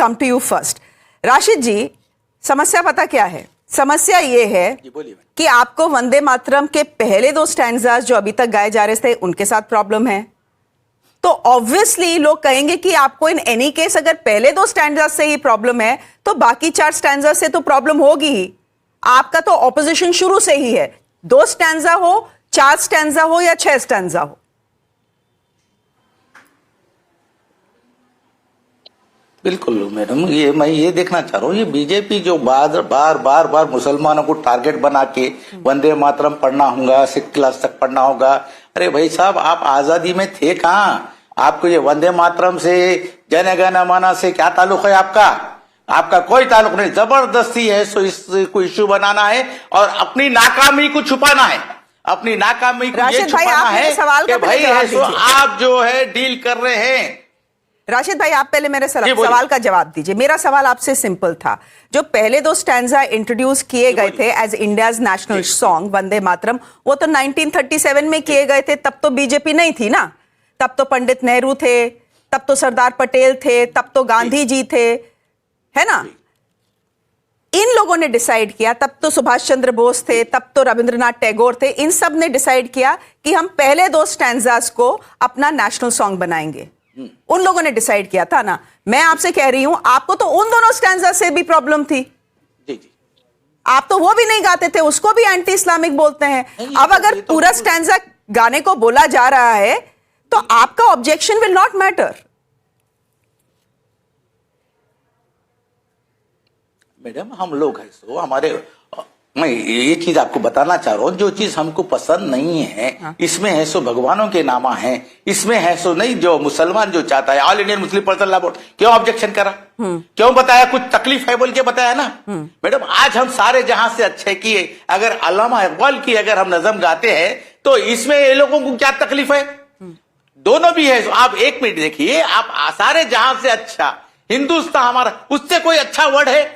Come to you first. Rashid ji, समस्या पता क्या है? समस्या ये है कि आपको वंदे मातरम के पहले 2 स्टैंजास जो अभी तक गाए जा रहे थे उनके साथ प्रॉब्लम है, तो ऑब्वियसली लोग कहेंगे कि आपको इन एनी केस अगर पहले 2 स्टैंजास से ही प्रॉब्लम है तो बाकी 4 स्टैंजास से तो प्रॉब्लम होगी ही। आपका तो ऑपोजिशन शुरू से ही है, 2 स्टैंजा हो, 4 स्टैंजा हो या 6 स्टैंजा हो। बिल्कुल मैडम, ये मैं ये देखना चाह रहा हूँ, ये बीजेपी जो बार मुसलमानों को टारगेट बना के वंदे मातरम पढ़ना होगा, 6th क्लास तक पढ़ना होगा। अरे भाई साहब, आप आजादी में थे कहाँ? आपको ये वंदे मातरम से, जन गण मन से क्या ताल्लुक है आपका? आपका कोई ताल्लुक नहीं। जबरदस्ती है सो इसको इश्यू बनाना है और अपनी नाकामी को छुपाना है। अपनी नाकामी को ये छुपाना है कि भाई है सो आप जो है डील कर रहे हैं। राशिद भाई, आप पहले मेरे सवाल का जवाब दीजिए। मेरा सवाल आपसे सिंपल था, जो पहले 2 स्टैंजा इंट्रोड्यूस किए गए थे as India's national song Vande Mataram, वो तो 1937 में किए गए थे। तब तो बीजेपी नहीं थी ना, तब तो पंडित नेहरू थे, तब तो सरदार पटेल थे, तब तो गांधी जी थे, है ना? इन लोगों ने डिसाइड किया, तब तो सुभाष चंद्र बोस थे, तब तो रविंद्रनाथ टैगोर थे। इन सब ने डिसाइड किया कि हम पहले 2 स्टैंजास को अपना नेशनल सॉन्ग बनाएंगे। उन लोगों ने डिसाइड किया था ना। मैं आपसे कह रही हूं, आपको तो उन दोनों स्टैंजा से भी प्रॉब्लम थी। जी जी, आप तो वो भी नहीं गाते थे, उसको भी एंटी इस्लामिक बोलते हैं। अब अगर पूरा स्टैंजा गाने को बोला जा रहा है तो आपका objection will not matter. Madam हम लोग है सो हमारे, मैं ये चीज आपको बताना चाह रहा हूँ, जो चीज हमको पसंद नहीं है इसमें है सो भगवानों के नामा है, इसमें है सो नहीं जो मुसलमान जो चाहता है। All Indian Muslim personal law board क्यों ऑब्जेक्शन करा? क्यों बताया? कुछ तकलीफ है बोल के बताया ना। मैडम आज हम सारे जहां से अच्छे किए, अगर अल्लामा इकबाल की अगर हम नज़म गाते हैं तो इसमें ये लोगों को क्या तकलीफ है? दोनों भी है। आप 1 मिनट देखिए, आप सारे जहां से अच्छा हिंदुस्तान हमारा, उससे कोई अच्छा वर्ड है?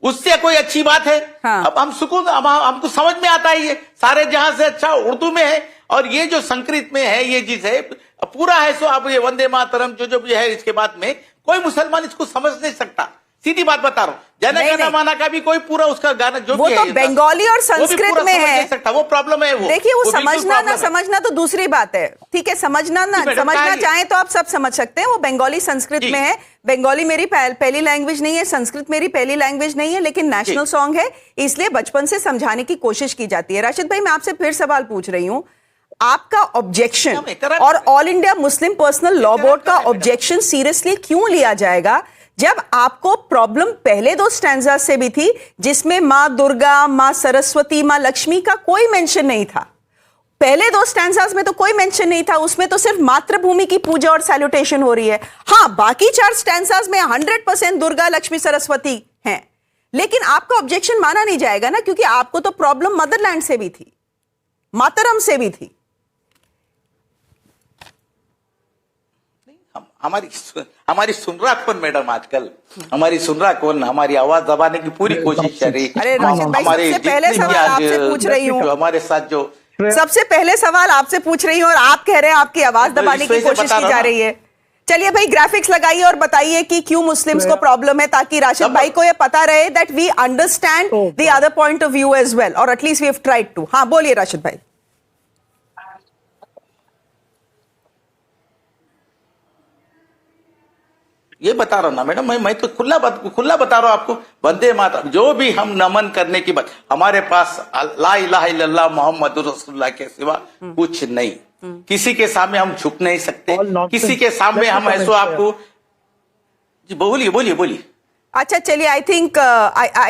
उससे कोई अच्छी बात है? हाँ। अब हम सुकून, हमको समझ में आता है ये सारे जहां से अच्छा उर्दू में है, और ये जो संस्कृत में है ये चीज है पूरा है सो अब ये वंदे मातरम जो भी है, इसके बाद में कोई मुसलमान इसको समझ नहीं सकता। सीधी बात बता रहा हूँ, जन गण मन का भी कोई पूरा उसका गाना जो वो तो बंगाली और संस्कृत में है, वो प्रॉब्लम है। वो देखिए, वो समझना ना समझना तो दूसरी बात है। ठीक है, समझना ना समझना चाहें तो आप सब समझ सकते हैं। वो बंगाली संस्कृत में है। बंगाली मेरी पहली लैंग्वेज नहीं है, संस्कृत मेरी पहली लैंग्वेज नहीं है, लेकिन नेशनल सॉन्ग है, इसलिए बचपन से समझाने की कोशिश की जाती है। राशिद भाई, मैं आपसे फिर सवाल पूछ रही हूँ, आपका ऑब्जेक्शन और all India Muslim personal law board का ऑब्जेक्शन सीरियसली क्यों लिया जाएगा, जब आपको प्रॉब्लम पहले 2 स्टैंजा से भी थी, जिसमें मां दुर्गा, मां सरस्वती, मां लक्ष्मी का कोई मेंशन नहीं था? पहले 2 स्टैंजास में तो कोई मेंशन नहीं था, उसमें तो सिर्फ मातृभूमि की पूजा और सैल्यूटेशन हो रही है। हाँ, बाकी 4 स्टैंजास में 100% दुर्गा, लक्ष्मी, सरस्वती हैं, लेकिन आपका ऑब्जेक्शन माना नहीं जाएगा ना, क्योंकि आपको तो प्रॉब्लम मदरलैंड से भी थी, मातरम से भी थी। हमारी सुन रहा कौन मैडम? आजकल हमारी सुन रहा कौन? हमारी आवाज दबाने की पूरी कोशिश कर रही। अरे राशिद भाई, सबसे पहले सवाल आपसे पूछ रही हूँ, हमारे साथ जो सबसे पहले सवाल आपसे पूछ रही हूँ और आप कह रहे हैं आपकी आवाज दबाने की कोशिश की जा रही है। चलिए भाई, ग्राफिक्स लगाइए और बताइए कि क्यों मुस्लिम्स को प्रॉब्लम है, ताकि राशिद भाई को ये पता रहे that we understand the other point of view as well, और at least we have tried to. हाँ, बोलिए राशिद भाई। ये बता रहा हूं ना मैडम, मैं तो खुला बता रहा हूं आपको। वंदे मातरम जो भी हम नमन करने की बात, हमारे पास ला इलाहा इल्लल्लाह मोहम्मद रसूलुल्लाह के सिवा कुछ नहीं। किसी के सामने हम झुक नहीं सकते, किसी के सामने हम ऐसा आपको। जी बोलिए। अच्छा चलिए, I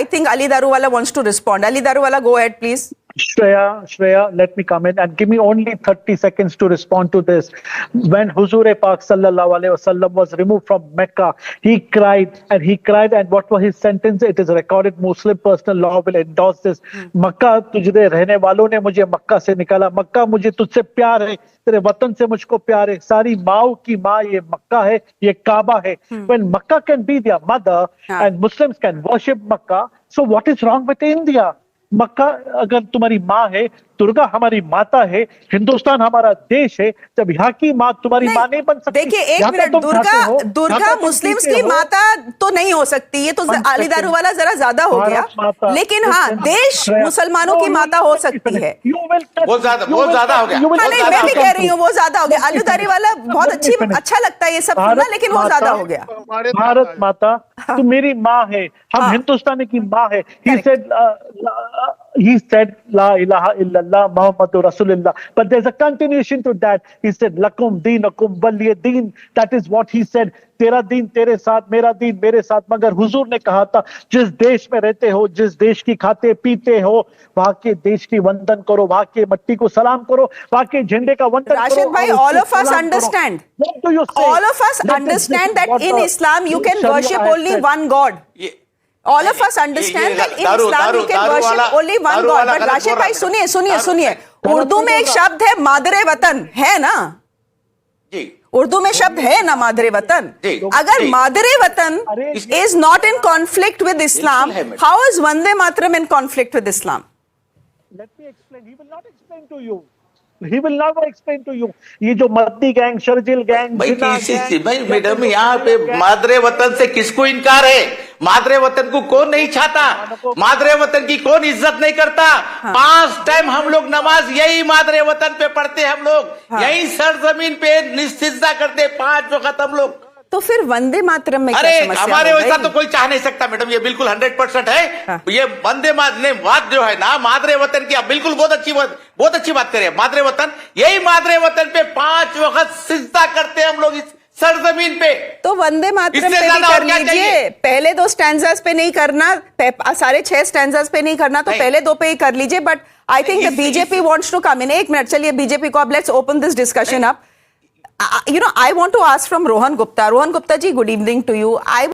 think Ali Daruwala wants to respond. Ali Daruwala, go ahead please. Shreya, let me come in and give me only 30 seconds to respond to this. When Huzur Pak Sallallahu Alaihi Wasallam was removed from Mecca, he cried, and what was his sentence? It is recorded, Muslim personal law will endorse this. मक्का तुझे रहने वालों ने मुझे मक्का से निकाला, मक्का मुझे तुझसे प्यार है, तेरे वतन से मुझको प्यार है, सारी माओ की माँ ये मक्का है, ये काबा है. When Makkah can be their mother and Muslims can worship Makkah, so what is wrong with India? मक्का अगर तुम्हारी माँ है, दुर्गा हमारी माता है, हिंदुस्तान हमारा देश है, जब यहाँ की माँ तुम्हारी माँ नहीं बन सकती। देखिए एक यहाँ पे मिनट, तुम खाते हो, दुर्गा यहाँ पे तुम मुस्लिम्स पीते की हो। माता तो नहीं हो सकती, ये तो One अली दारू वाला जरा ज्यादा हो गया, भारत माता, लेकिन हाँ देश मुसलमानों की माता हो सकती है। बहुत ज्यादा हो गया। हाँ, नहीं मैं भी कह रही हूँ वो ज्यादा हो गया। आलूदारी वाला बहुत अच्छा लगता है ये सब सुनना, लेकिन वो ज्यादा हो गया। भारत माता तू मेरी माँ है, हम हाँ। हिंदुस्तानी की माँ है। Correct. He said La ilaha illallah Muhammadur Rasulullah, but there's a continuation to that. He said lakum deenakum waliya deen. That is what he said. तेरा दीन तेरे साथ, मेरा दीन मेरे साथ। मगर हुजूर ने कहा था जिस देश में रहते हो, जिस देश की खाते पीते हो, वहां के देश की वंदन करो, वहां के मट्टी को सलाम करो, वहां के झंडे का वंदन करो। Rashid bhai, और all उसको of us सलाम करो। understand. What do you say? All of us understand that in Islam you can worship only one God. ये All of us understand that in Islam you can worship only one God. But Rashid भाई सुनिए, उर्दू में एक शब्द है मादरे वतन, है ना? जी उर्दू में शब्द है ना मादरे वतन। जी, अगर जी। मादरे वतन is not in conflict with Islam, बिल्कुल है madam. how is Vande Mataram in conflict with Islam? Let me explain. He will not explain to you. He will never explain to you. ये जो मद्दी गैंग, शर्जिल गैंग, भाई जिना किसी गैंग, भाई madam यहाँ पे मादरे वतन से किसको इनकार है? मादरे वतन को कौन नहीं चाहता? मादरे वतन की कौन इज्जत नहीं करता? 5 टाइम हम लोग नमाज यही मादरे वतन पे पढ़ते हैं, हम लोग यही सरजमीन पे निश्चिता करते 5 वक्त हम लोग। तो फिर वंदे मातरम में क्या अरे समस्या हमारे हो वैसा गई? तो कोई चाह नहीं सकता मैडम, ये बिल्कुल 100% है। हाँ। ये वंदे बात जो है ना मादरे वतन की, आप बिल्कुल बहुत अच्छी बात करें। मादरे वतन, यही मादरे वतन पे 5 वक्त सिजदा करते हैं हम लोग इस सरजमीन पे। तो वंदे मातरम इससे पे भी ज्यादा कर और क्या लीजिए। चाहिए? पहले 2 स्टैंजास पे नहीं करना, सारे 6 स्टैंजास पे नहीं करना, तो नहीं। पहले 2 पे ही कर लीजिए। But I think the BJP wants to come in. एक मिनट चलिए बीजेपी को अब let's open this discussion up. I want to ask from Rohan Gupta. Rohan Gupta ji, good evening to you.